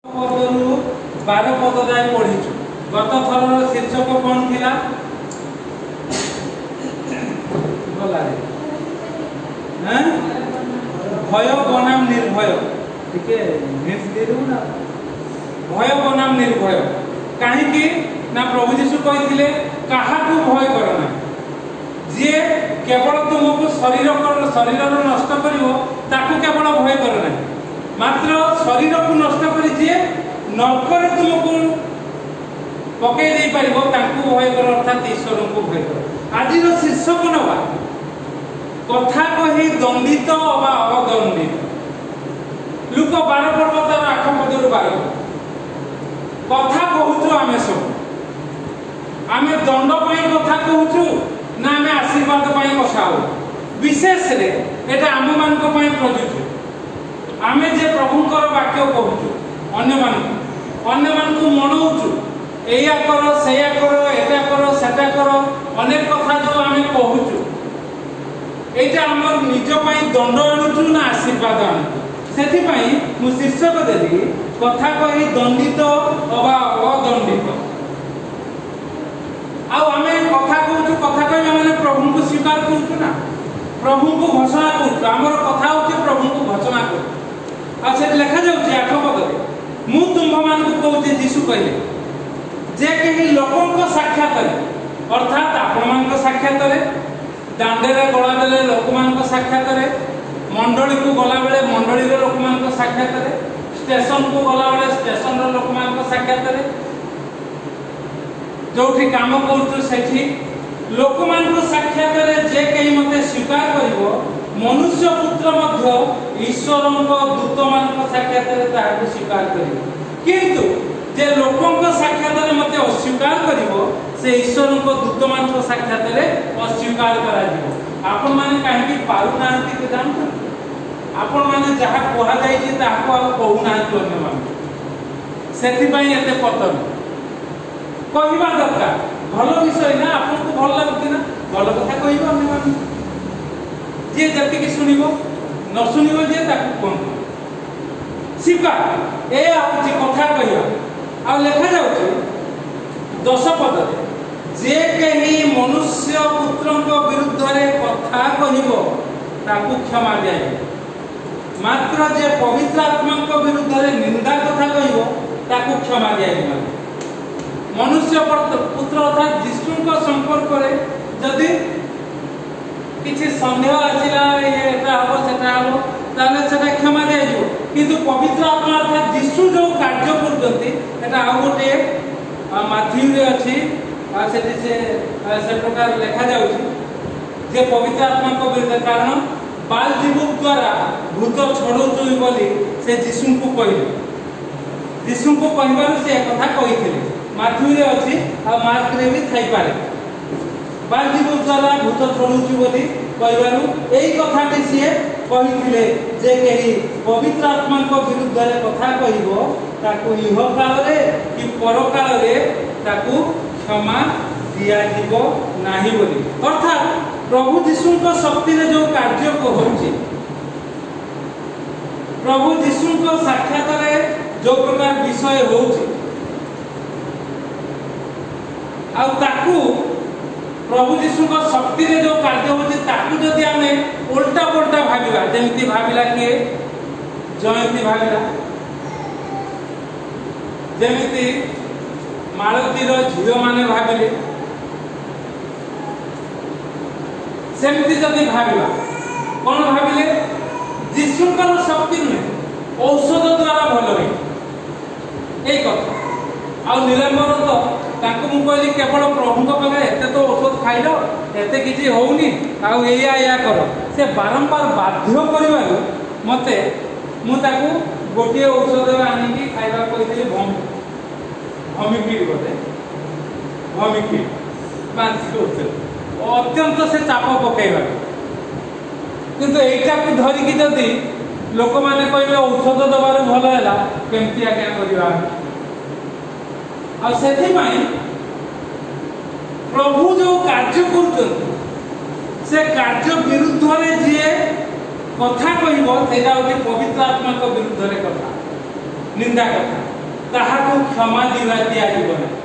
पदरू 12 पद जाए पढ़ीचु। गत थर शीर्षक कौन थिला? भय बनाम निर्भय। टिके नेक्स्ट दे दउ ना। भय बनाम निर्भय काहे ना प्रभु यीशु कहिथिले काहाकू भय करना, जे केवल तुमको शरीर नष्ट करिवो ताकू केवल भय करना, मात्र शरीर को नष्ट करी जे नरकरे तुमको पकई दे पारिबो ताकू भय कर, अर्थात ईश्वर को भय कर। आज शीर्षक नवा कथा कही दंडित अबा अदंडित। लुक 12 पर्व तार 8 पदरू 12 कथा कहूचु आमे सब आमे दंड पई कथा कहूचु ना आमे आशीर्वाद पई कथा हो। विशेष रे एटा आम मान को पई प्रयोज्य। आमे जे प्रभुंकर वाक्य कहूचु अन्य मान को मनौचु, एया करो सेया करो एटा करो सेटा करो, अनेक कथा जो आमे कहूचु एटा हमर निज पई दंड आनुचु ना आशीर्वाद आनुचु। सेथि पई मु शीर्षक देली कथा कही दंडित अबा अदंडित। आउ आमे कथा कहूचु, कथा कही माने प्रभु को स्वीकार करछु ना, प्रभु को घोषणा करछु। हमर कथा होचे प्रभु को घोषणा करछु। आ से लिखा जाउची 8 पदरे मु तुम मान को कहूचे यीशु कहले जे केही लोकन को साक्षात रे, अर्थात आपण मान को साक्षात रे, दांडे रे गला बेले लोक मान को साक्षात रे, मंडली को गला बेले मंडली रे लोक मान को साक्षात रे, स्टेशन को गला बेले स्टेशन रे लोक मान को साक्षात रे, जोठी काम करछु सेठी लोक मान को साक्षात रे जे केही मते स्वीकार करिवो, मनुष्य पुत्र मध्य ईश्वरଙ୍କ दूत मान को साक्षात रे ताको स्वीकार करिवो। किंतु जे लोकଙ୍କ साक्षात रे मते अस्वीकार करिवो से ईश्वरଙ୍କ दूत मान को साक्षात रे अस्वीकार करा दिवो। आपण माने काहे कि पारु नांती के जानत, आपण माने जहा कोहा जाई जे ताको आ कहू नांती अन्य मान, सेति पई एते पतन कहिबा दरकार। भलो विषय ना आपन को भल लागुची ना, भल कथा कहिबो अन्य मान, जे जति के सुनिबो न सुनिबो जे ताको कोन स्वीकार। ए आउची कथा कहिबा। आ लेखा जाउची 10 पद जे केही मनुष्य पुत्रଙ୍କ विरुद्धरे कथा कहिबो ताकू क्षमा दियाई, मात्र जे पवित्र आत्माଙ୍କ विरुद्धरे निंदा कथा कहिबो ताकू क्षमा दियाई। मनुष्य पुत्र अर्थात यीशुଙ୍କ संपर्क रे जदि किछि संदेह आसिला एटा हो सेटा हो ताले सेटा क्षमा दियाई। किंतु पवित्र आत्मा अर्थात यीशु जो कार्य करजंती एटा आ गोटे माथ्यू रे अछि, आ सेठी से प्रकार लिखा जाउछि जे पवित्र आत्मा को विरुद्ध कारण बालजीबुक द्वारा भूत छडौचुई बोली से यीशु को कहिले। यीशु को कहिबार से कथा कहिथिले, माथ्यू रे अछि आ मार्क रे भी थाई पारे। बालजीबुक द्वारा भूत छडौचुई बोली कहिबारु एई कथाटी से कहिथिले जे केही पवित्र आत्मा को विरुद्ध रे कथा कहिबो ताकू इह काल रे कि पर काल रे ताकू क्षमा दिया जीवो नाही बोली। अर्थात प्रभु यीशु को शक्ति रे जो कार्य को होची, प्रभु यीशु को साक्षात रे जो प्रकार विषय होची, आ ताकू प्रभु यीशु को शक्ति रे जो कार्य होची ताकू जदि हमें उल्टा पुल्टा भाबिबा, जेमिति भाबिला के जयंती भाबिला, जेमिति मालती रो झियो माने भाबिले, सेमिति जदि भाबिबा कोन भाबिले यीशुଙ୍କର शक्ति नुहे औषध द्वारा भल होई एई कथा। आ निरंबर तो ताको मु कहली केवल प्रभु को पाखे एते तो औषध खाइलो एते किछि होउनी आ एया करो, से बारंबार बाध्य करबालु मते मु ताको गोटे औषध आनी की खाइबा कहितली भमिकिड बोले भमिकिड मानसिक औषध अत्यंत से चाप पकेबा। किंतु एटा को धरि की जदी लोक माने कहबे औषध दबार भल हैला केमति आज्ञा करबा। आ सेथि पई प्रभु जो कार्य करछन से कार्य विरुद्ध रे जे कथा कहबो सेटा होची पवित्र आत्मा को विरुद्ध रे कथा, निंदा कथा। ତାହାକୁ କ୍ଷମା ଦିଆଯିବ ନାହିଁ।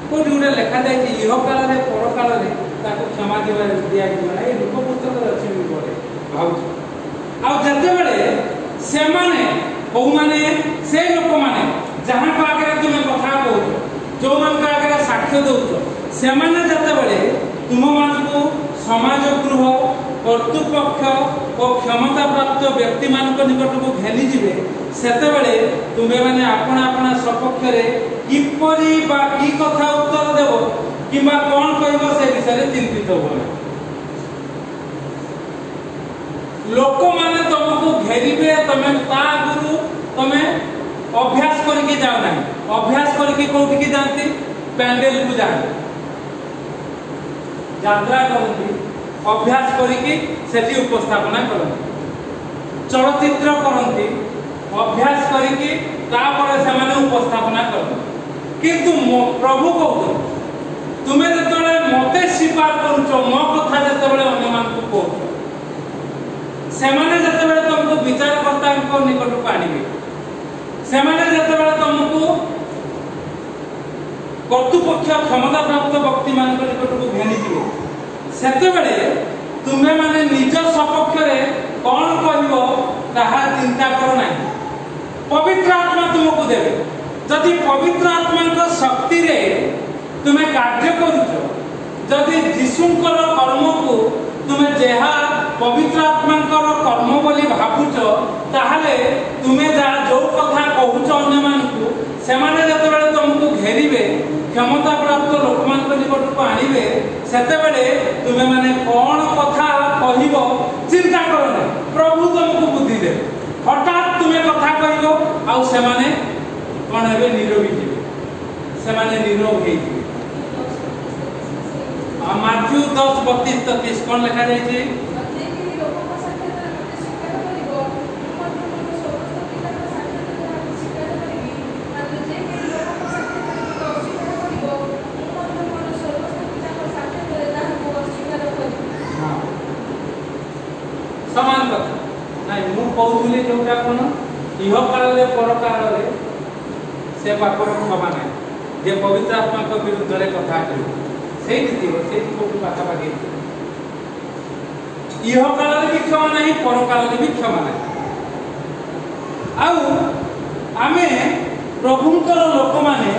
କୋଉଠି ଗୋଟେ ଲେଖା ଯାଇଛି ଇହ କାଳରେ ପର କାଳରେ ତାକୁ କ୍ଷମା ଦିଆଯିବ ନାହିଁ। ଏ ରୂପ ପୁସ୍ତକରେ ଅଛି ମୁଁ ପଢେ ଭାବୁଛି। ଆଉ ଯେତେବେଳେ ସେମାନେ କୋଉମାନେ ସେ ଲୋକମାନେ ଯାହାଙ୍କ ଆଗରେ ତୁମେ କଥା କହୁଛ, ଯୋଉମାନଙ୍କ ଆଗରେ ସାକ୍ଷ୍ୟ ଦଉଛ, ସେମାନେ ଯେତେବେଳେ ତୁମମାନଙ୍କୁ ସମାଜ ଗୃହ, କର୍ତ୍ତୃପକ୍ଷ ଓ କ୍ଷମତା ପ୍ରାପ୍ତ ବ୍ୟକ୍ତି ମାନଙ୍କ ନିକଟକୁ ଘେନିଯିବେ, ସେତେବେଳେ ତୁମେମାନେ ଆପଣା ଆପଣା ସପକ୍ଷରେ କିପରି ବା କି କଥା ଉତ୍ତର ଦେବ କିମ୍ବା କଣ କହିବ ସେ ବିଷୟରେ ଚିନ୍ତିତ ହୁଅ ନାହିଁ। ଲୋକମାନେ ତମକୁ ଘେରିବେ, ତମେ ତା ଆଗରୁ ତମେ ଅଭ୍ୟାସ କରିକି ଯାଅ ନାହିଁ। ଅଭ୍ୟାସ କରିକି କୋଉଠିକି ଯାଆନ୍ତି? ପ୍ୟାଣ୍ଡେଲକୁ ଯାଆନ୍ତି, ଯାତ୍ରା କରନ୍ତି, ଅଭ୍ୟାସ କରିକି ସେଠି ଉପସ୍ଥାପନା କରନ୍ତି, ଚଳଚ୍ଚିତ୍ର କରନ୍ତି, ଅଭ୍ୟାସ କରିକି ତାପରେ ସେମାନେ ଉପସ୍ଥାପନା କରନ୍ତି। କିନ୍ତୁ ପ୍ରଭୁ କହୁଛନ୍ତି ତୁମେ ଯେତେବେଳେ ମତେ ସ୍ୱୀକାର କରୁଛ, ମୋ କଥା ଯେତେବେଳେ ଅନ୍ୟମାନଙ୍କୁ କହୁଛ, ସେମାନେ ଯେତେବେଳେ ତମକୁ ବିଚାରକର୍ତ୍ତାଙ୍କ ନିକଟକୁ ଆଣିବେ, ସେମାନେ ଯେତେବେଳେ ତମକୁ କର୍ତ୍ତୃପକ୍ଷ କ୍ଷମତା ପ୍ରାପ୍ତ ବ୍ୟକ୍ତି ମାନଙ୍କ ନିକଟକୁ ଘେନିଯିବେ, ସେତେବେଳେ ତୁମେ ମାନେ ନିଜ ସପକ୍ଷରେ କଣ କହିବ ତାହା ଚିନ୍ତା କର ନାହିଁ। ପବିତ୍ର ଆତ୍ମା ତୁମକୁ ଦେବେ। ଯଦି ପବିତ୍ର ଆତ୍ମାଙ୍କ ଶକ୍ତିରେ ତୁମେ କାର୍ଯ୍ୟ କରୁଛ, ଯଦି ଯୀଶୁଙ୍କର କର୍ମକୁ ତୁମେ ଯାହା ପବିତ୍ର ଆତ୍ମାଙ୍କର କର୍ମ ବୋଲି ଭାବୁଛ, ତାହେଲେ ତୁମେ ଯାହା ଯୋଉ କଥା କହୁଛ ଅନ୍ୟମାନଙ୍କୁ, ସେମାନେ ଯେତେବେଳେ ତମକୁ ଘେରିବେ, କ୍ଷମତା ପ୍ରାପ୍ତ ଲୋକମାନଙ୍କ ନିକଟକୁ ଆଣିବେ, ସେତେବେଳେ ତୁମେ ମାନେ କଣ କଥା କହିବ ଚିନ୍ତା କର ନାହିଁ। ପ୍ରଭୁ ତମକୁ ବୁଦ୍ଧି ଦେବେ। ହଠାତ୍ ତୁମେ କଥା କହିବ ଆଉ ସେମାନେ କଣ ହେବେ? ନିରବି ଯିବେ, ସେମାନେ ନିରବ ହେଇଯିବେ। ମାଥ୍ୟୁ 10:32-33 କଣ ଲେଖା ଯାଇଛି? समान कथा नहीं मु कहूली जोटा कौन इह काल पर काल से पापर क्षमा ना जे पवित्र आत्मा विरुद्ध में कथा से पाखापाखि इह काल भी क्षमा ना पर काल भी क्षमा ना आमे प्रभुंकर लोक माने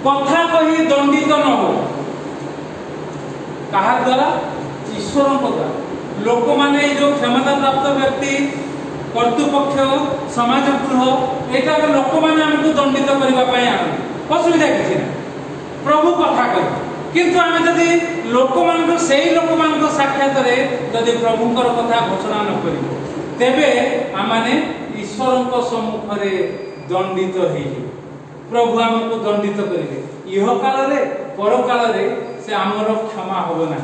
कथा कही दंडित न हो कहा द्वारा ईश्वर द्वारा लोक माने जो क्षमता प्राप्त व्यक्ति कर्तृपक्ष समाज गृह एटा लोक माने हमको दंडित करबा पय असुविधा किछि ना प्रभु कथा कह किंतु आमे जदि लोक मान सेही लोक मान साक्षात रे जदि प्रभुंकर कथा घोषणा न करिबो तेबे आमाने ईश्वरक सम्मुख रे दंडित हेइ प्रभु हमको दंडित करिवे इह काल रे पर काल रे से हमर क्षमा होबो ना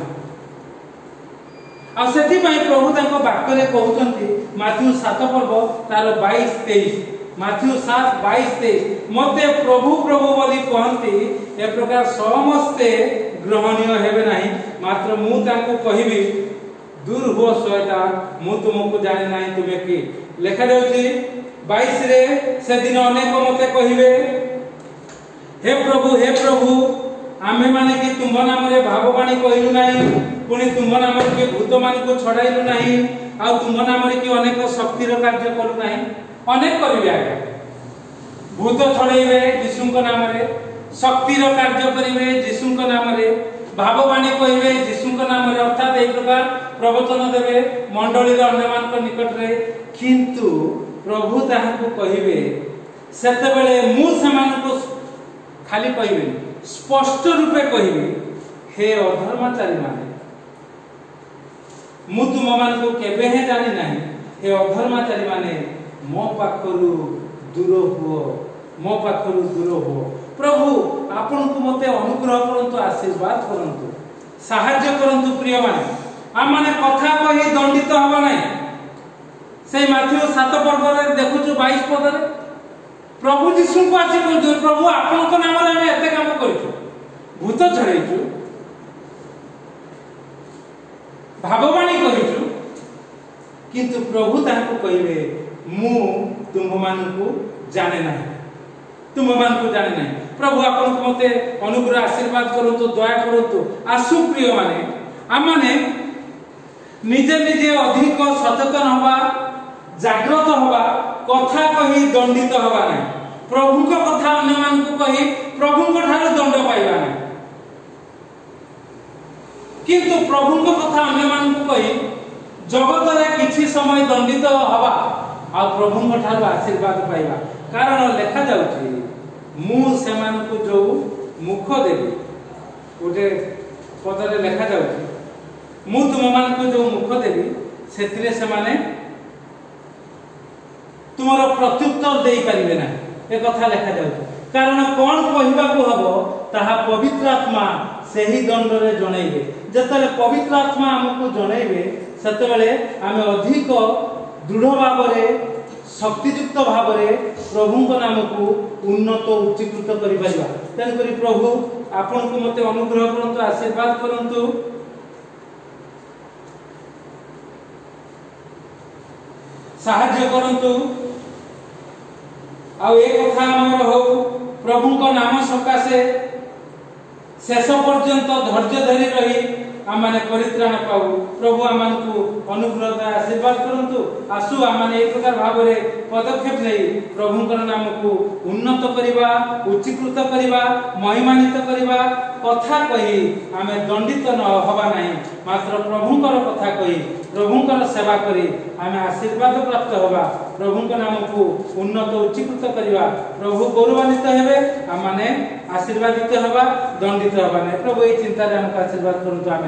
आ सेति पई प्रभु तांको वाक्य रे कहउचंती माथ्यू 7 पर्व तार 22-23 माथ्यू 7:22-23 मते प्रभु प्रभु बोली कहंती ए प्रकार समस्ते ग्रहणीय हेबे नाही मात्र मु तांको कहिबी दूर हो शैतान मु तुमको जाने नाही तुमे की लेखा देउची 22 रे से दिन अनेक मते कहिबे हे प्रभु आमे माने कि तुम नाम रे भाववाणी कहिलु नाही पुनी तुम नाम रे भूत मान को छडाइलु नाही आ तुम नाम रे कि अनेक शक्तिर कार्य करू नाही अनेक करिवे आगे भूत छडाइबे यीशुଙ୍କ नाम रे शक्तिर कार्य करिवे यीशुଙ୍କ नाम रे भाववाणी कहिबे यीशुଙ୍କ नाम रे अर्थात एक प्रकार प्रवचन देबे मंडली रे अन्यमान को निकट रे किंतु प्रभु ताहाको कहिबे सेते बेले मु समान को खाली कहिबे स्पष्ट रूपे कहिबे हे अधर्मचारी माने मु तुम मान को केबे हे जानि नाही हे अधर्मचारी माने मो पाखरु दूर हो प्रभु आपन को मते अनुग्रह करंतु आशीर्वाद करंतु सहाय्य करंतु प्रिय माने आ माने कथा कहि दंडित हबा नाही से माथ्यू 7 पर्व रे देखुछु 22 पद रे प्रभु यीशु को आसी कहू प्रभु आपन को नाम रे हम एते काम करिछु भूत छड़ैछु भाववाणी करिछु किंतु प्रभु ताको कहिबे मु तुम मान को जाने नाही तुम मान को जाने नहीं। प्रभु आपन को मते अनुग्रह आशीर्वाद करंतु दया करंतु। आसु प्रिय माने आम माने निजे निजे अधिक सचेतन हवा जागृत हवा कथा कही दंडित हवा नहीं। प्रभु को कथा अन्य मान को कही प्रभु को ठारो दंड पाइबा नहीं। किंतु प्रभु को कथा अन्य मान को कही जगत रे किछि समय दंडित हवा आ प्रभु को ठारो आशीर्वाद पाइबा। कारण लेखा जाउछि मु सेमान को जो मुख देबी गोटे पदरे लेखा जाउछि मु तुम मान को जो मुख देबी सेतिरे से माने तुमरो प्रत्युत्तर देई परिबे ना ए कथा लेखा जाउछि। कारण कोन कहिबा को हबो ताहा पवित्र आत्मा सेही दंड रे जणैबे। जतले पवित्र आत्मा हमकु जणैबे सेतबेले आमे अधिक दृढ़ भाव रे शक्तियुक्त भाव रे प्रभु को नाम को उन्नत उच्चीकृत करि परिबा। तेन करी प्रभु आपन को मते अनुग्रह करंतु आशीर्वाद करंतु। साहाय्य करंतु आ ए कथा हमर हो प्रभु को नाम सकाशे शेष पर्यंत धैर्य धरि रही आम माने परित्राण पाऊ। प्रभु आम को अनुग्रह आशीर्वाद करंतु। आसु आम माने एक प्रकार भाव रे पदक्षेप नै प्रभु को नाम को उन्नत करिबा उच्चीकृत करिबा महिमान्वित करिबा। कथा कही आमे दंडित न हवा नहीं मात्र प्रभु को कथा कही प्रभु को सेवा करी आमे आशीर्वाद प्राप्त होबा। प्रभु को नाम को उन्नत उच्चीकृत करिबा। प्रभु गौरवान्वित हेबे आम माने आशीर्वादित होबा दंडित होबा नहीं। प्रभु ए चिंता रे हमका आशीर्वाद करंतु। आमेन।